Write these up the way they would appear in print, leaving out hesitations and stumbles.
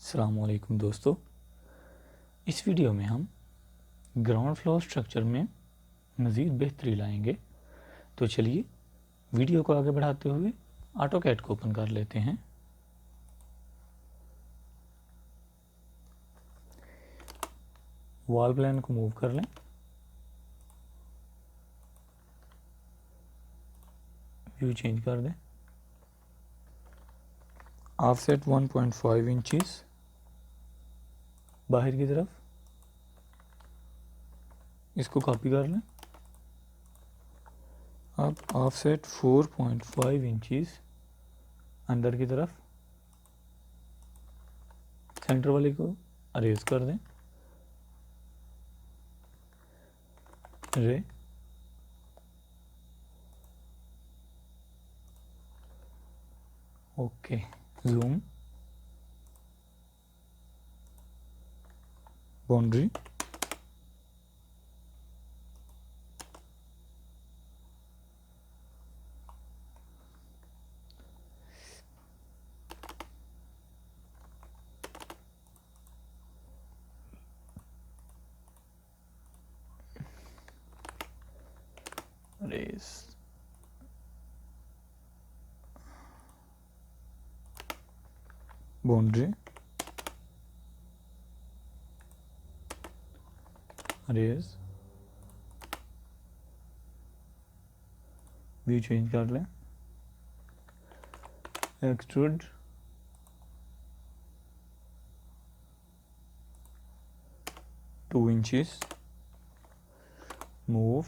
अस्सलामुअलैकुम दोस्तों, इस वीडियो में हम ग्राउंड फ्लोर स्ट्रक्चर में मज़ीद बेहतरी लाएंगे। तो चलिए वीडियो को आगे बढ़ाते हुए ऑटोकैड को ओपन कर लेते हैं। वॉल प्लान को मूव कर लें, व्यू चेंज कर दें, ऑफसेट 1.5 इंचेस बाहर की तरफ, इसको कॉपी कर लें। अब ऑफसेट 4.5 इंचेस अंदर की तरफ, सेंटर वाले को अरेज कर दें, ray okay, zoom, boundary, race, boundary, race, view change कर लें, extrude, two inches, move,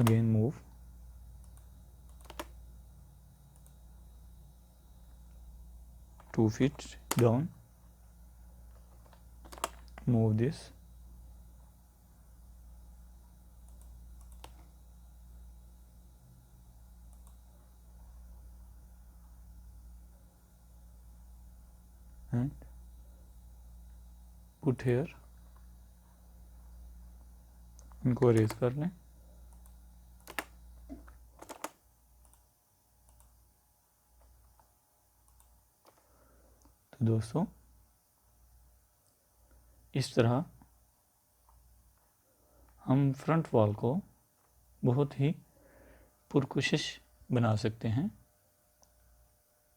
again move, two feet down, move this, and put here, इनको अरेज कर लें। तो दोस्तों इस तरह हम फ्रंट वॉल को बहुत ही पुरकोशिश बना सकते हैं।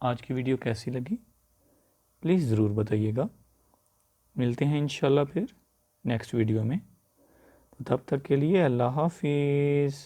आज की वीडियो कैसी लगी प्लीज़ ज़रूर बताइएगा। मिलते हैं इंशाल्लाह फिर नेक्स्ट वीडियो में। तो तब तक के लिए अल्लाह हाफिज़।